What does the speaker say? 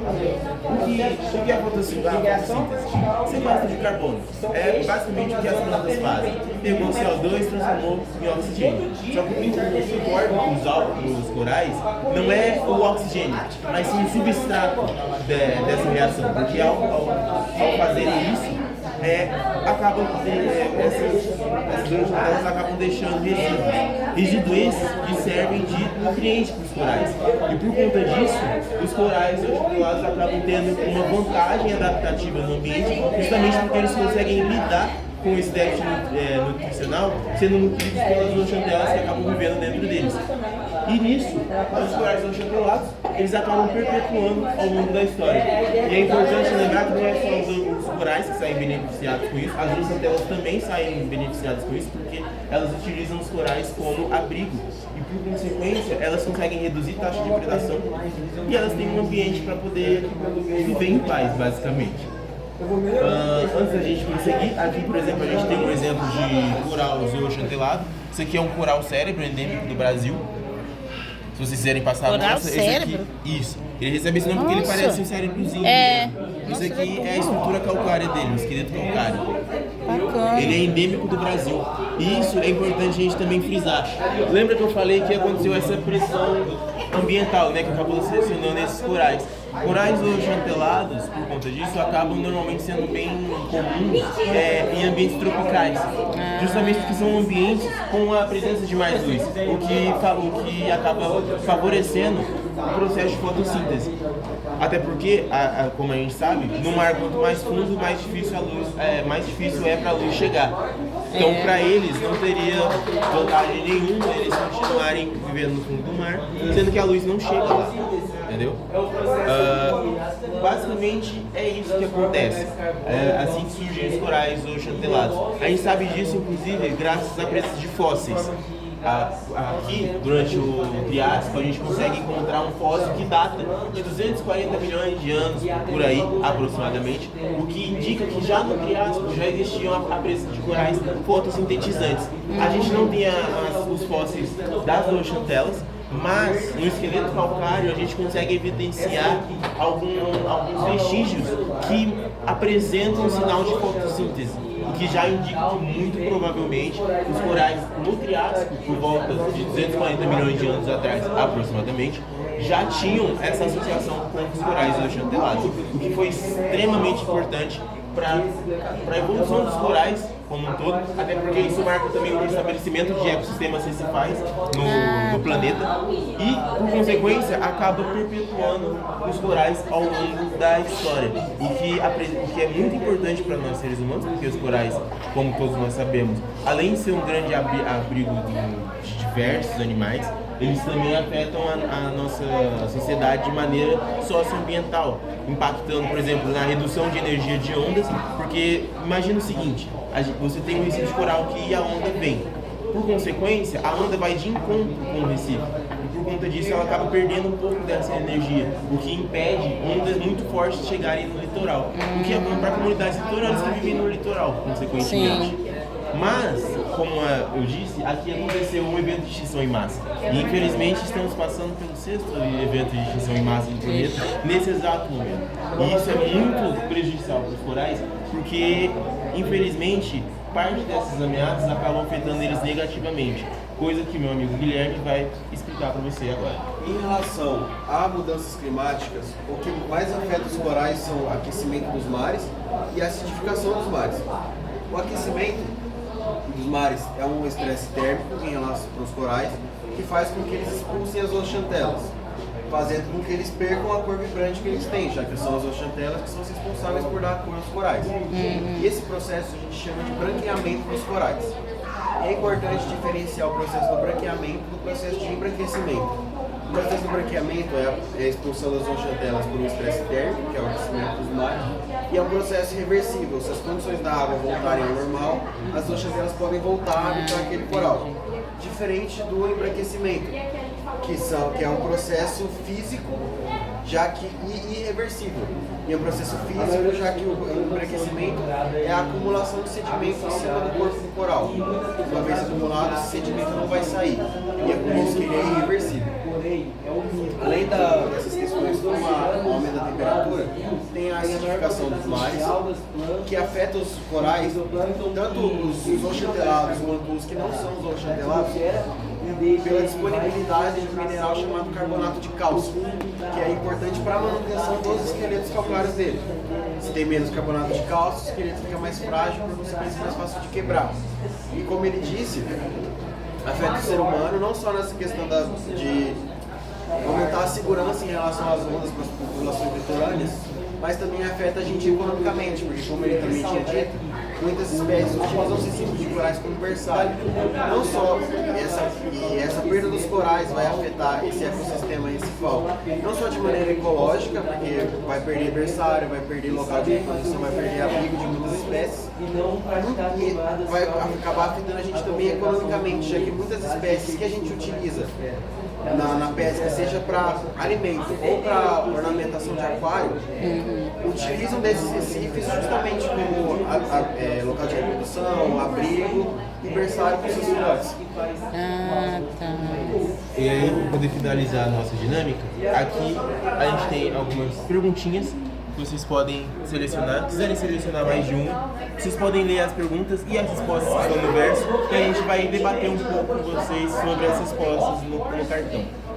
O que é a fotossíntese? Sequestro de carbono. É basicamente o que as plantas fazem. Pegou o CO2 e transformou em oxigênio. Só que o que importa os corais não é o oxigênio, mas sim o substrato dessa reação. Porque ao fazerem isso, essas elas acabam deixando resíduos esses que servem de nutrientes para os corais. E por conta disso, os corais articulados acabam tendo uma vantagem adaptativa no ambiente, justamente porque eles conseguem lidar com esse déficit nutricional, sendo nutridos pelas zooxantelas que acabam vivendo dentro deles. E nisso, os corais zooxantelados, eles acabam perpetuando ao longo da história. E é importante lembrar que não é só os corais que saem beneficiados com isso, as zooxantelas também saem beneficiadas com isso, porque elas utilizam os corais como abrigo. E por consequência, elas conseguem reduzir a taxa de predação e elas têm um ambiente para poder viver em paz, basicamente. Antes da gente prosseguir, aqui por exemplo a gente tem um exemplo de coral zooxantelado. Isso aqui é um coral cérebro endêmico do Brasil. Se vocês quiserem passar a mostra, esse aqui, isso. Ele recebe esse nome porque ele parece um cérebrozinho. Isso aqui é a estrutura calcária dele, o esqueleto calcário. Bacana. Ele é endêmico do Brasil. E isso é importante a gente também frisar. Lembra que eu falei que aconteceu essa pressão ambiental, né, que acabou selecionando esses corais. Corais zooxantelados, por conta disso, acabam normalmente sendo bem comuns em ambientes tropicais. Justamente porque são ambientes com a presença de mais luz, o que acaba favorecendo o processo de fotossíntese. Até porque, como a gente sabe, no mar quanto mais fundo, mais difícil é para a luz chegar. Então, para eles, não teria vantagem nenhuma eles continuarem vivendo no fundo do mar, sendo que a luz não chega lá. Entendeu? Basicamente é isso que acontece. Assim que surgem os corais zooxantelados. A gente sabe disso, inclusive, graças à presença de fósseis. Aqui, durante o Triássico, a gente consegue encontrar um fóssil que data de 240 milhões de anos, por aí, aproximadamente, o que indica que já no Triássico já existiam a presença de corais fotossintetizantes. A gente não tem os fósseis das zooxantelas, mas no esqueleto calcário a gente consegue evidenciar alguns vestígios que apresentam um sinal de fotossíntese, o que já indica que muito provavelmente os corais no Triássico, por volta de 240 milhões de anos atrás aproximadamente, já tinham essa associação com os corais zooxantelados, o que foi extremamente importante para a evolução dos corais como um todo, até porque isso marca também o estabelecimento de ecossistemas recifais no planeta e, por consequência, acaba perpetuando os corais ao longo da história, o que é muito importante para nós seres humanos, porque os corais, como todos nós sabemos, além de ser um grande abrigo de diversos animais, eles também afetam a nossa sociedade de maneira socioambiental, impactando, por exemplo, na redução de energia de ondas, porque imagina o seguinte, você tem um recife de coral que a onda vem, por consequência, a onda vai de encontro com o recife, e por conta disso ela acaba perdendo um pouco dessa energia, o que impede ondas muito fortes de chegarem no litoral, o que é bom para comunidades litorâneas que vivem no litoral, consequentemente. Sim. Mas, como eu disse, aqui aconteceu um evento de extinção em massa. E infelizmente estamos passando pelo 6º evento de extinção em massa do planeta nesse exato momento. E isso é muito prejudicial para os corais, porque infelizmente parte dessas ameaças acabam afetando eles negativamente. Coisa que meu amigo Guilherme vai explicar para você agora. Em relação a mudanças climáticas, o que mais afeta os corais são o aquecimento dos mares e a acidificação dos mares. O aquecimento dos mares é um estresse térmico em relação aos corais que faz com que eles expulsem as zooxantelas, fazendo com que eles percam a cor vibrante que eles têm, já que são as zooxantelas que são as responsáveis por dar a cor aos corais. E esse processo a gente chama de branqueamento dos corais. É importante diferenciar o processo do branqueamento do processo de embranquecimento. O processo do branqueamento é a expulsão das zooxantelas por um estresse térmico, que é o aquecimento dos mares, e é um processo reversível. Se as condições da água voltarem ao normal, as zooxantelas podem voltar a habitar aquele coral. Diferente do embranquecimento, que é um processo físico e irreversível. E é um processo físico, já que o embranquecimento é a acumulação de sedimento em cima do corpo do coral. Uma vez acumulado, esse sedimento não vai sair. E é por isso que ele é irreversível. Além dessas questões como o aumento da temperatura, tem a acidificação dos mares, que afeta os corais, tanto os oxantelados quanto os que não são os oxantelados, pela disponibilidade de um mineral chamado carbonato de cálcio, que é importante para a manutenção dos esqueletos calcários dele. Se tem menos carbonato de cálcio, o esqueleto fica mais frágil, por consequência mais fácil de quebrar. E como ele disse, afeta o ser humano não só nessa questão de aumentar a segurança em relação às ondas para as populações litorâneas, mas também afeta a gente economicamente, porque como ele também tinha dito, muitas espécies utilizam esses tipos de corais como berçário. Não só essa perda dos corais vai afetar esse ecossistema encefal, não só de maneira ecológica, porque vai perder berçário, vai perder local de reprodução, vai perder abrigo de muitas espécies, e vai acabar afetando a gente também economicamente, já que muitas espécies que a gente utiliza na pesca, seja para alimento ou para ornamentação de aquário, utilizam desses recifes justamente como local de reprodução, abrigo e berçário para os seus filhotes. Ah, tá. E aí, para poder finalizar a nossa dinâmica, aqui a gente tem algumas perguntinhas que vocês podem selecionar. Se quiserem selecionar mais de um, vocês podem ler as perguntas e as respostas que estão no verso, e a gente vai debater um pouco com vocês sobre as respostas no cartão.